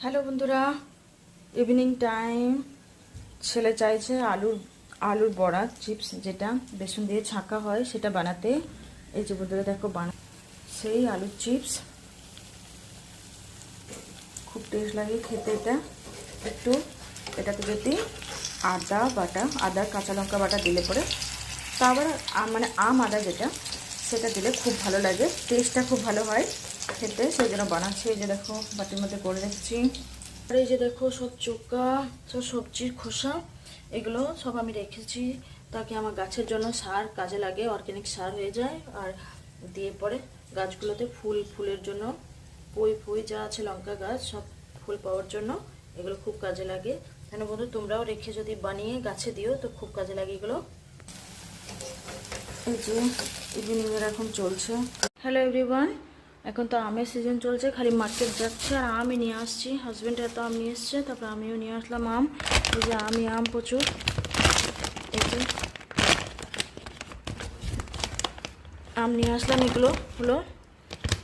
Hello বন্ধুরা, evening time. ছেলে চাইছে আলুর বড়া চিপস, যেটা বেসন দিয়ে ছাঁকা হয়, সেটা বানাতে। এই যে বন্ধুরা দেখো, সেই আলুর চিপস খুব টেস্ট লাগে খেতে। এটাতে যদি আদা কাঁচা লঙ্কা বাটা দিলে পরে, তা আবার মানে আদা যেটা, সেটা দিলে খুব ভালো লাগে, টেস্টটা খুব ভালো হয় খেতে। সেই জন্য বানাচ্ছি। এই যে দেখো, বাটির মধ্যে করে রেখেছি। আর এই যে দেখো, সব চোকা, সব সবজির খোসা, এগুলো সব আমি রেখেছি তাকে আমার গাছের জন্য সার কাজে লাগে, অর্গানিক সার হয়ে যায়। আর দিয়ে পরে গাছগুলোতে ফুলের জন্য পুঁই যা আছে, লঙ্কা গাছ, সব ফুল পাওয়ার জন্য এগুলো খুব কাজে লাগে। কেন বন্ধু, তোমরাও রেখে যদি বানিয়ে গাছে দিও তো খুব কাজে লাগে এগুলো। এই যে ইভিনিং এর এখন চলছে। হ্যালো এভরিওয়ান, এখন তো আমের সিজন চলছে, খালি মার্কেট যাচ্ছে আর আমই নিয়ে আসছি। হাজব্যান্ড এত আম নিয়ে এসছে, তারপর আমিও নিয়ে আসলাম আম। এই যে আম প্রচুর। এই যে আম নিয়ে আসলাম। এগুলো হলো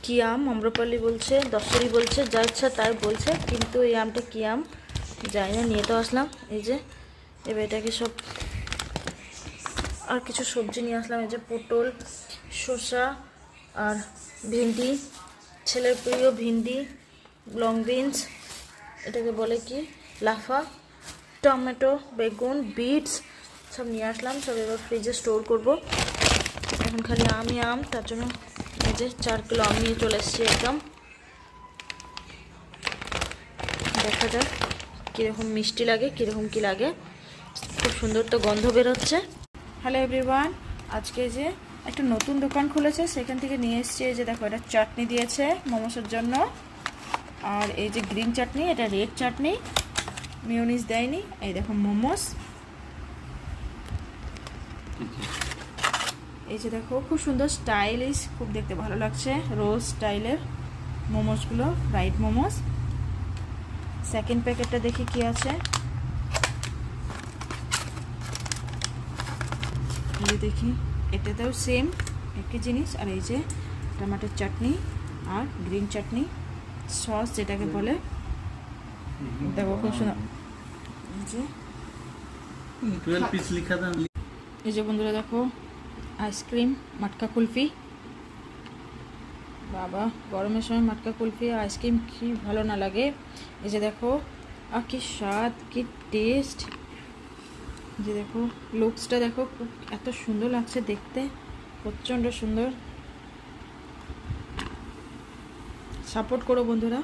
কি আম, আম্রপালি বলছে, দশরি বলছে, যা ইচ্ছা তাই বলছে, কিন্তু এই আমটা কি আম জানি না, নিয়ে তো আসলাম। এই যে এবার এটাকে সব, আর কিছু সবজি নিয়ে আসলাম। এই যে পটল, শসা আর ভেন্ডি, ছেলের প্রিয় ভেন্ডি, লং বিনস, এটাকে বলে কি লাফা, টমেটো, বেগুন, বিটস, সব নিয়ে আসলাম। সব এবার ফ্রিজে স্টোর করব। এখন খালি আম, তার জন্য এই যে 4 কিলো আম নিয়ে চলে এসেছি একদম। দেখা যাক কীরকম মিষ্টি লাগে, কীরকম কী লাগে। খুব সুন্দর তো গন্ধ বেরোচ্ছে। হ্যালো এভরিওয়ান, আজকে যে একটা নতুন দোকান খুলেছে, সেখান থেকে নিয়ে এসেছি। এই যে দেখো, এটা চাটনি দিয়েছে মোমোসের জন্য। আর এই যে গ্রিন চাটনি, এটা রেড চাটনি, মিউনিস দেয়নি। এই দেখো মোমোস। এই যে দেখো, খুব সুন্দর স্টাইলিশ, খুব দেখতে ভালো লাগছে, রোজ স্টাইলের মোমোসগুলো, ফ্রাইড মোমোস। সেকেন্ড প্যাকেটটা দেখি কি আছে। এই দেখি, এটাতেও সেম একই জিনিস। আর এই যে টমেটোর চাটনি আর গ্রিন চাটনি সস, যেটাকে বলে, দেখো খুব সুন্দর। এই যে বন্ধুরা দেখো, আইসক্রিম, মাটকা কুলফি। বাবা, গরমের সময় মাটকা কুলফি আর আইসক্রিম কি ভালো না লাগে। এই যে দেখো, আর কি স্বাদ, কি টেস্ট। যে দেখো, লুকসটা দেখো, এত সুন্দর লাগছে দেখতে, প্রচণ্ড সুন্দর। সাপোর্ট করো বন্ধুরা।